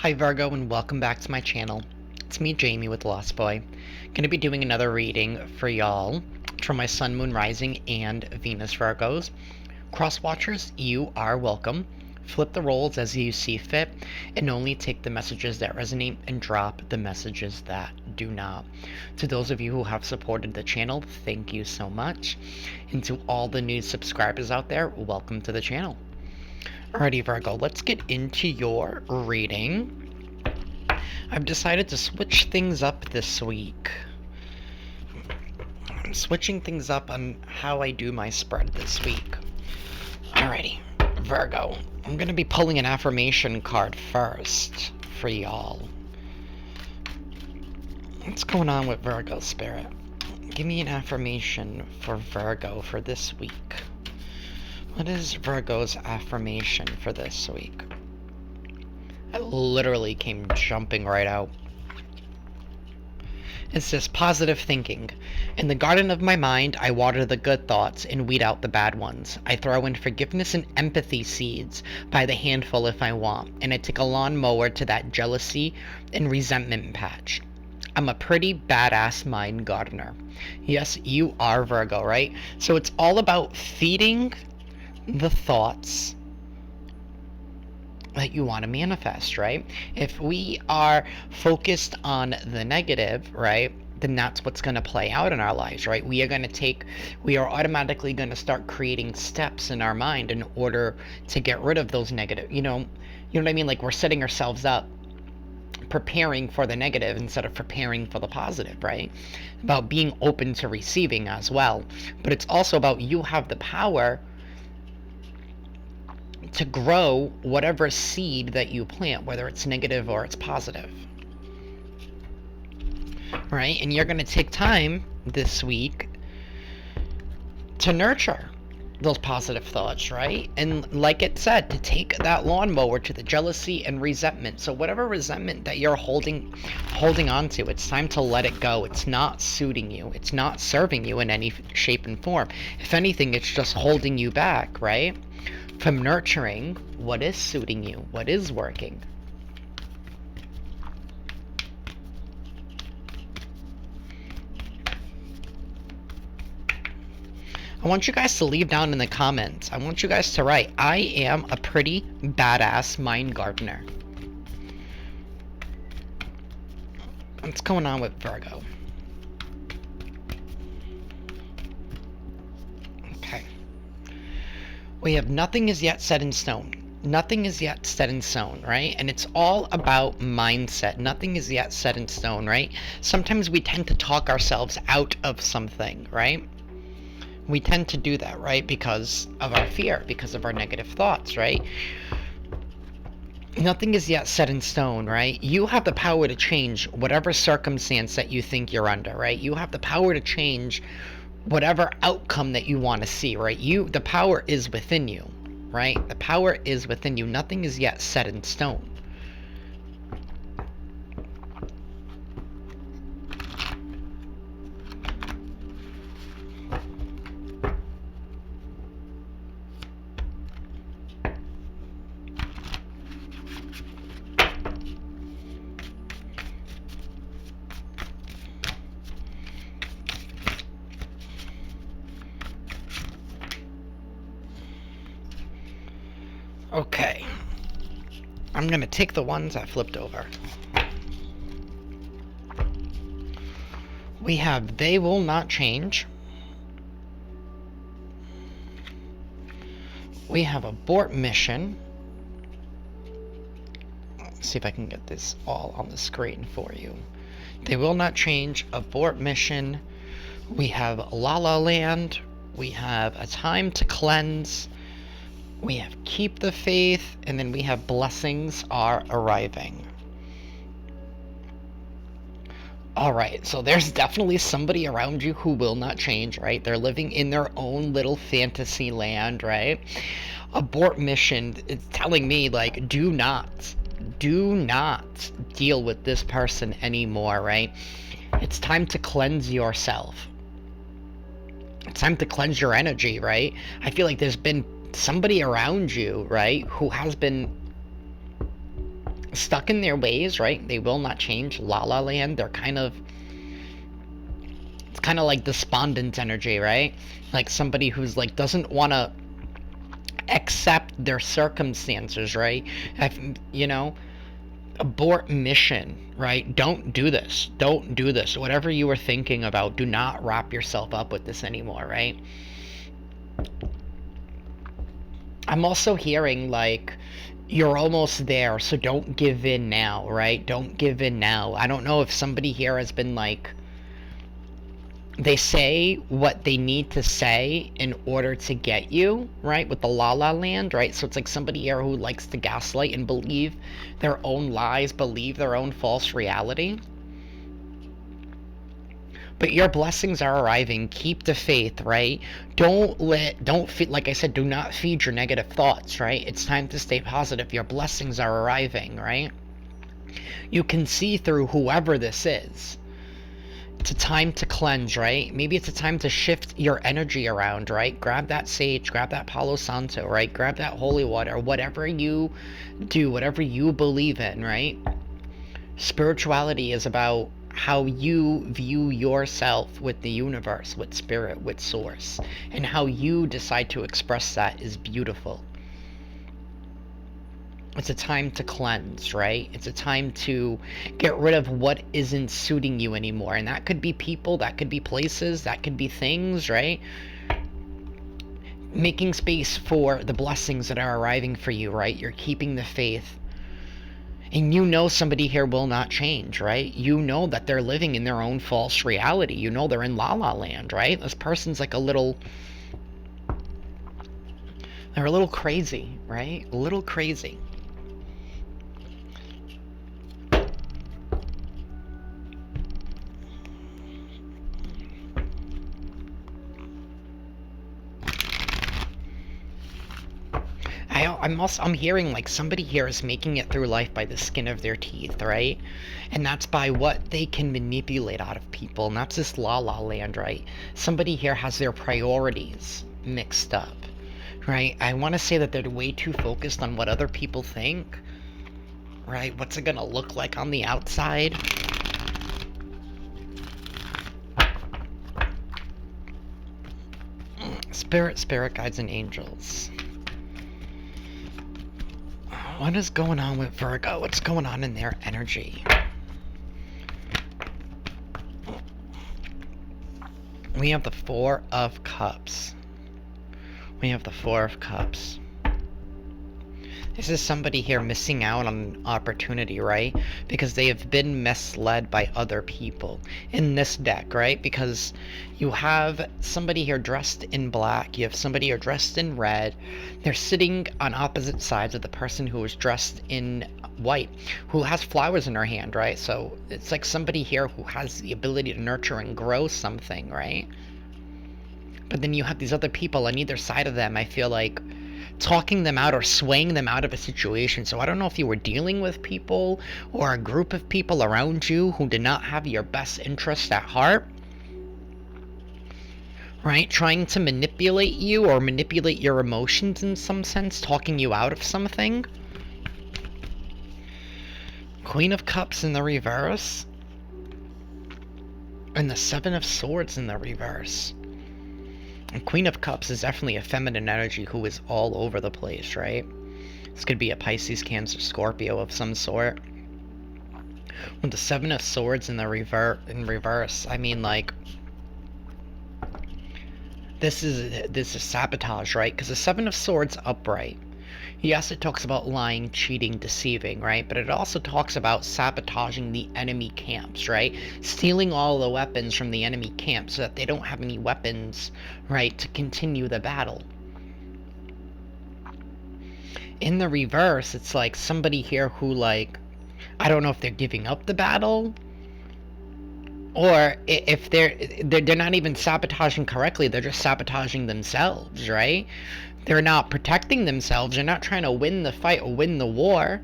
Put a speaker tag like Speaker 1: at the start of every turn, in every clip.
Speaker 1: Hi Virgo, and welcome back to my channel. It's me, Jamie, with Lost Boy. Gonna be doing another reading for y'all from my Sun, Moon, Rising, and Venus Virgos. Cross watchers, you are welcome. Flip the roles as you see fit, and only take the messages that resonate and drop the messages that do not. To those of you who have supported the channel, thank you so much. And to all the new subscribers out there, welcome to the channel. Alrighty, Virgo, let's get into your reading. I've decided to switch things up this week. I'm switching things up on how I do my spread this week. Alrighty, Virgo, I'm going to be pulling an affirmation card first for y'all. What's going on with Virgo, Spirit? Give me an affirmation for Virgo for this week. What is Virgo's affirmation for this week? I literally came jumping right out. It says, positive thinking. In the garden of my mind, I water the good thoughts and weed out the bad ones. I throw in forgiveness and empathy seeds by the handful if I want, and I take a lawnmower to that jealousy and resentment patch. I'm a pretty badass mind gardener. Yes, you are Virgo, right? So it's all about feeding the thoughts that you want to manifest, right? If we are focused on the negative, right, then that's what's going to play out in our lives, right? We are automatically going to start creating steps in our mind in order to get rid of those negative, you know what I mean? Like, we're setting ourselves up preparing for the negative instead of preparing for the positive, right? About being open to receiving as well. But it's also about you have the power to grow whatever seed that you plant, whether it's negative or it's positive, right? And you're going to take time this week to nurture those positive thoughts, right? And like it said, to take that lawnmower to the jealousy and resentment. So whatever resentment that you're holding on to, it's time to let it go. It's not suiting you. It's not serving you in any shape and form. If anything, it's just holding you back, right? From nurturing what is suiting you, what is working. I want you guys to leave down in the comments. I want you guys to write, I am a pretty badass mind gardener. What's going on with Virgo? Okay. We have nothing is yet set in stone. Nothing is yet set in stone, right? And it's all about mindset. Nothing is yet set in stone, right? Sometimes we tend to talk ourselves out of something, right? We tend to do that, right? Because of our fear, because of our negative thoughts, right? Nothing is yet set in stone, right? You have the power to change whatever circumstance that you think you're under, right? You have the power to change whatever outcome that you want to see, right? The power is within you, right? The power is within you. Nothing is yet set in stone. Okay, I'm gonna take the ones I flipped over. We have they will not change. We have abort mission. Let's see if I can get this all on the screen for you. They will not change, abort mission. We have La La Land. We have a time to cleanse. We have keep the faith, and then we have blessings are arriving. Alright, so there's definitely somebody around you who will not change, right? They're living in their own little fantasy land, right? Abort mission is telling me, like, do not deal with this person anymore, right? It's time to cleanse yourself. It's time to cleanse your energy, right? I feel like there's been somebody around you, right, who has been stuck in their ways, right? They will not change. La La Land, they're it's kind of like despondent energy, right? Like somebody who's like doesn't want to accept their circumstances, right? You know, abort mission, right? Don't do this. Don't do this. Whatever you were thinking about, do not wrap yourself up with this anymore, right? I'm also hearing like you're almost there, so don't give in now, right? Don't give in now. I don't know if somebody here has been like, they say what they need to say in order to get you, right? With the La La Land, right? So it's like somebody here who likes to gaslight and believe their own lies, believe their own false reality. But your blessings are arriving. Keep the faith, right? Don't feed, like I said, do not feed your negative thoughts, right? It's time to stay positive. Your blessings are arriving, right? You can see through whoever this is. It's a time to cleanse, right? Maybe it's a time to shift your energy around, right? Grab that sage, grab that Palo Santo, right? Grab that holy water, whatever you do, whatever you believe in, right? Spirituality is about how you view yourself with the universe, with spirit, with source, and how you decide to express that is beautiful. It's a time to cleanse, right? It's a time to get rid of what isn't suiting you anymore. And that could be people, that could be places, that could be things, right? Making space for the blessings that are arriving for you, right? You're keeping the faith. And you know somebody here will not change, right? You know that they're living in their own false reality. You know they're in La La Land, right? This person's like they're a little crazy, right? A little crazy. I'm hearing like somebody here is making it through life by the skin of their teeth, right? And that's by what they can manipulate out of people, and that's this La La Land, right? Somebody here has their priorities mixed up, right? I want to say that they're way too focused on what other people think, right? What's it gonna look like on the outside? Spirit guides, and angels. What is going on with Virgo? What's going on in their energy? We have the Four of Cups. We have the Four of Cups. This is somebody here missing out on an opportunity, right? Because they have been misled by other people in this deck, right? Because you have somebody here dressed in black, you have somebody here dressed in red. They're sitting on opposite sides of the person who is dressed in white, who has flowers in her hand, right? So it's like somebody here who has the ability to nurture and grow something, right? But then you have these other people on either side of them, I feel like, talking them out or swaying them out of a situation. So I don't know if you were dealing with people or a group of people around you who did not have your best interest at heart, right? Trying to manipulate you or manipulate your emotions in some sense, talking you out of something. Queen of Cups in the reverse. And the Seven of Swords in the reverse. And Queen of Cups is definitely a feminine energy who is all over the place, right? This could be a Pisces, Cancer, Scorpio of some sort. With the Seven of Swords in the reverse, I mean, like, this is sabotage, right? Because the Seven of Swords upright, yes, it talks about lying, cheating, deceiving, right? But it also talks about sabotaging the enemy camps, right? Stealing all the weapons from the enemy camp so that they don't have any weapons, right, to continue the battle. In the reverse, it's like somebody here who, like, I don't know if they're giving up the battle, or if they're not even sabotaging correctly, they're just sabotaging themselves, right? They're not protecting themselves. They're not trying to win the fight or win the war.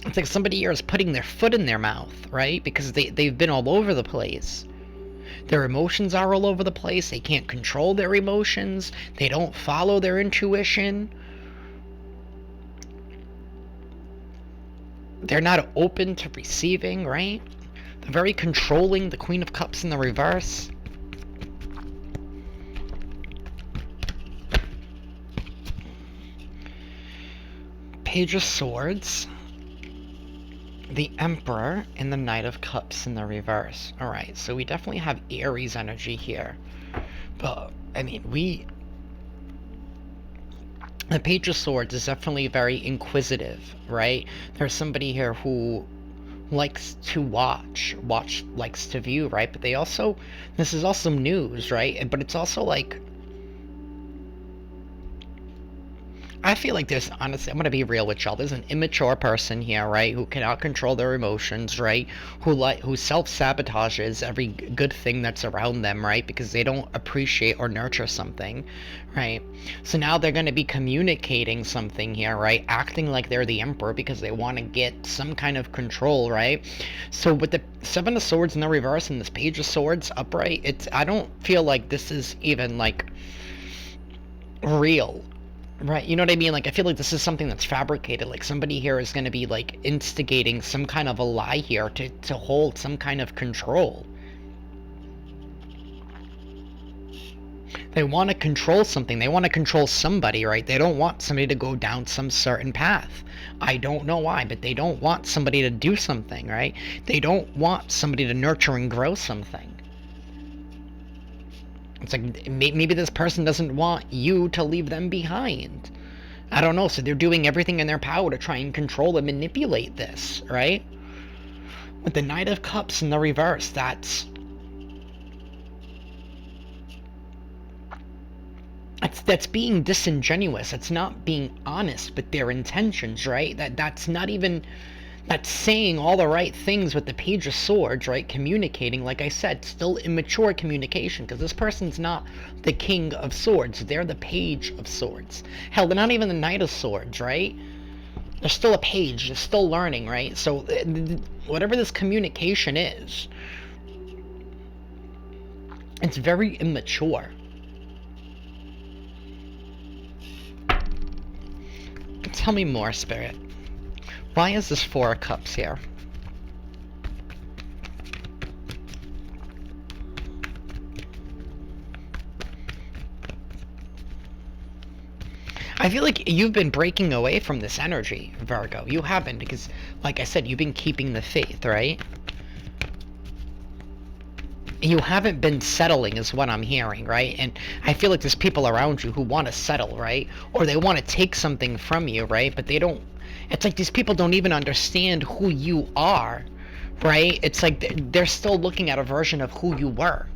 Speaker 1: It's like somebody here is putting their foot in their mouth, right? Because they've been all over the place. Their emotions are all over the place. They can't control their emotions. They don't follow their intuition, They're not open to receiving, right? They're very controlling, the Queen of Cups in the reverse. Page of Swords, the Emperor, and the Knight of Cups in the reverse. Alright, so we definitely have Aries energy here. But, I mean, the Page of Swords is definitely very inquisitive, right? There's somebody here who likes to watch likes to view, right? But they also, this is also news, right? But it's also like, I feel like there's, honestly, I'm gonna be real with y'all, there's an immature person here, right, who cannot control their emotions, right, who self-sabotages every good thing that's around them, right, because they don't appreciate or nurture something, right? So now they're gonna be communicating something here, right, acting like they're the emperor because they want to get some kind of control, right? So with the Seven of Swords in the reverse and this Page of Swords upright, I don't feel like this is even, like, real. Right, you know what I mean? Like, I feel like this is something that's fabricated. Like, somebody here is going to be, like, instigating some kind of a lie here to hold some kind of control. They want to control something. They want to control somebody, right? They don't want somebody to go down some certain path. I don't know why, but they don't want somebody to do something, right? They don't want somebody to nurture and grow something. It's like, maybe this person doesn't want you to leave them behind. I don't know, so they're doing everything in their power to try and control and manipulate this, right? With the Knight of Cups in the reverse, that's being disingenuous. It's not being honest with their intentions, right? That's not even... That's saying all the right things with the Page of Swords, right? Communicating, like I said, still immature communication, because this person's not the King of Swords. They're the Page of Swords. Hell, they're not even the Knight of Swords, right? They're still a page. They're still learning, right? So, whatever this communication is, it's very immature. Tell me more, Spirit. Why is this Four of Cups here? I feel like you've been breaking away from this energy, Virgo. You haven't, because, like I said, you've been keeping the faith, right? You haven't been settling is what I'm hearing, right? And I feel like there's people around you who want to settle, right? Or they want to take something from you, right? But they don't... It's like these people don't even understand who you are, right? It's like they're still looking at a version of who you were.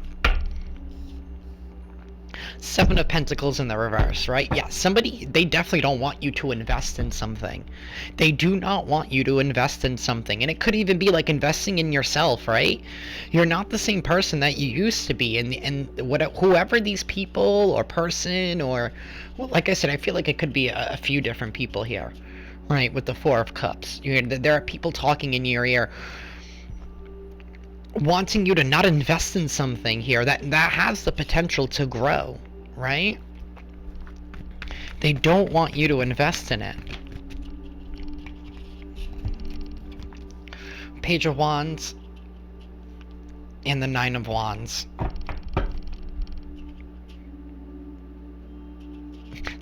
Speaker 1: Seven of Pentacles in the reverse, right? Yeah, they definitely don't want you to invest in something. They do not want you to invest in something. And it could even be like investing in yourself, right? You're not the same person that you used to be. And whoever these people or person or... Well, like I said, I feel like it could be a few different people here, right? With the Four of Cups. There are people talking in your ear wanting you to not invest in something here that has the potential to grow, right? They don't want you to invest in it. Page of Wands and the Nine of Wands.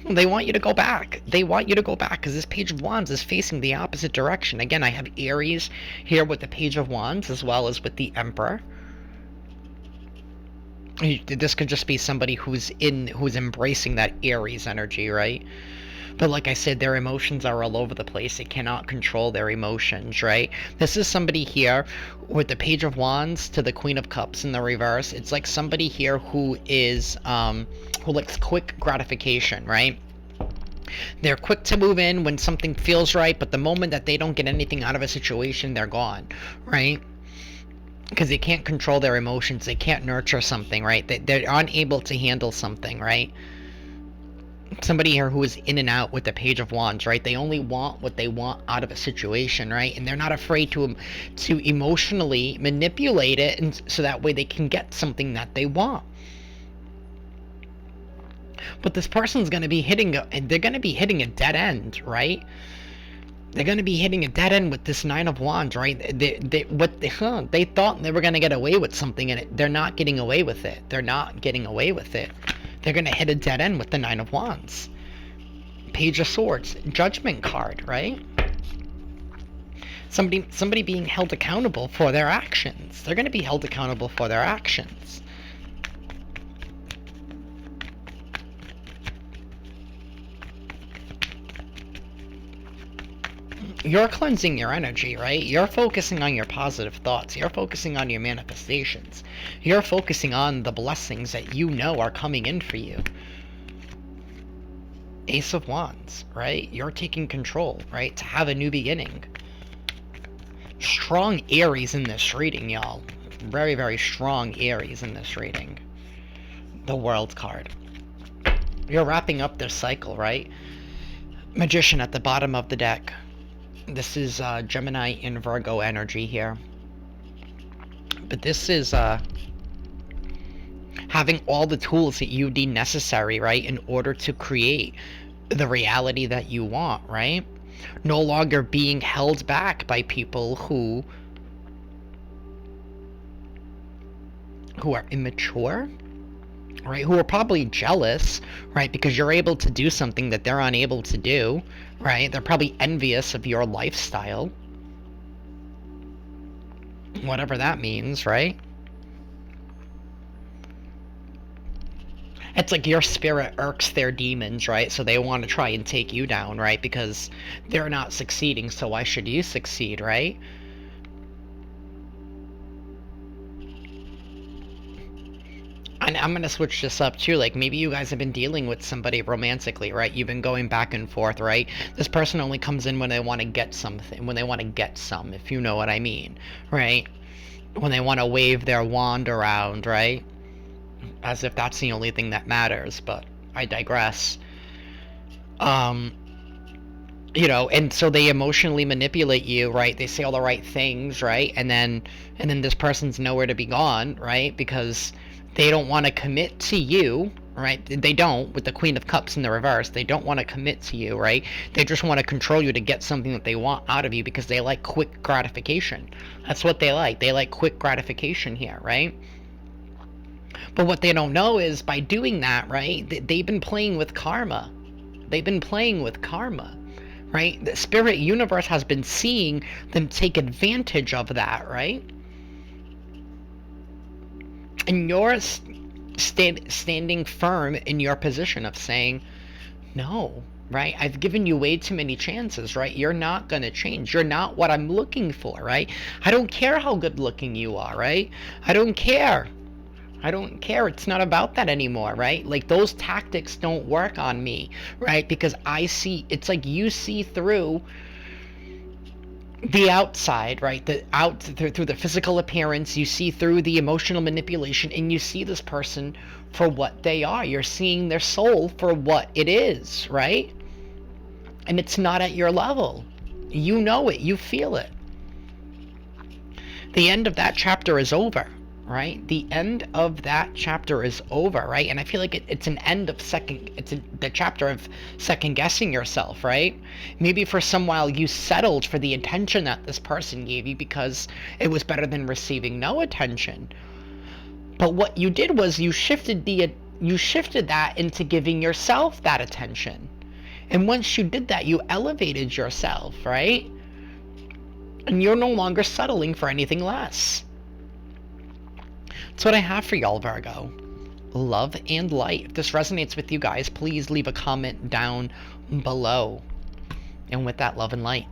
Speaker 1: They want you to go back. They want you to go back because this Page of Wands is facing the opposite direction. Again, I have Aries here with the Page of Wands as well as with the Emperor. This could just be somebody who's embracing that Aries energy, right? But like I said, their emotions are all over the place. They cannot control their emotions, right? This is somebody here with the Page of Wands to the Queen of Cups in the reverse. It's like somebody here who is, who likes quick gratification, right? They're quick to move in when something feels right, but the moment that they don't get anything out of a situation, they're gone, right? Because they can't control their emotions. They can't nurture something, right? They're unable to handle something, right? Somebody here who is in and out with the Page of Wands, right? They only want what they want out of a situation, right? And they're not afraid to emotionally manipulate it, and so that way they can get something that they want. But this person's going to be hitting a dead end, right? They're going to be hitting a dead end with this Nine of Wands, right? They thought they were going to get away with something, and they're not getting away with it. They're not getting away with it. They're going to hit a dead end with the Nine of Wands. Page of Swords, Judgment card, right? Somebody being held accountable for their actions. They're going to be held accountable for their actions. You're cleansing your energy, right? You're focusing on your positive thoughts. You're focusing on your manifestations. You're focusing on the blessings that you know are coming in for you. Ace of Wands, right? You're taking control, right? To have a new beginning. Strong Aries in this reading, y'all. Very, very strong Aries in this reading. The World card. You're wrapping up this cycle, right? Magician at the bottom of the deck. This is Gemini and Virgo energy here. But this is having all the tools that you deem necessary, right, in order to create the reality that you want, right? No longer being held back by people who are immature, right? Who are probably jealous, right? Because you're able to do something that they're unable to do, right? They're probably envious of your lifestyle. Whatever that means, right? It's like your spirit irks their demons, right? So they want to try and take you down, right? Because they're not succeeding, so why should you succeed, right? And I'm going to switch this up too. Like, maybe you guys have been dealing with somebody romantically, right? You've been going back and forth, right? This person only comes in when they want to get something, when they want to get some, if you know what I mean, right? When they want to wave their wand around, right? As if that's the only thing that matters, but I digress. You know, and so they emotionally manipulate you, right? They say all the right things, right? And then this person's nowhere to be gone, right? Because they don't want to commit to you, right? They don't, with the Queen of Cups in the reverse. They don't want to commit to you, right? They just want to control you to get something that they want out of you because they like quick gratification. That's what they like. They like quick gratification here, right? But what they don't know is by doing that, right, they've been playing with karma. They've been playing with karma, right? The spirit universe has been seeing them take advantage of that, right? And you're standing firm in your position of saying, no, right? I've given you way too many chances, right? You're not going to change. You're not what I'm looking for, right? I don't care how good looking you are, right? I don't care. I don't care. It's not about that anymore, right? Like, those tactics don't work on me, right? Because I see, it's like you see through the outside, right? Through the physical appearance, you see through the emotional manipulation, and you see this person for what they are. You're seeing their soul for what it is, right? And it's not at your level. You know it. You feel it. The end of that chapter is over. Right? The end of that chapter is over, right? And I feel like it's an end of the chapter of second guessing yourself, right? Maybe for some while you settled for the attention that this person gave you because it was better than receiving no attention. But what you did was you shifted that into giving yourself that attention. And once you did that, you elevated yourself, right? And you're no longer settling for anything less. That's what I have for y'all, Virgo. Love and light. If this resonates with you guys, please leave a comment down below. And with that, love and light.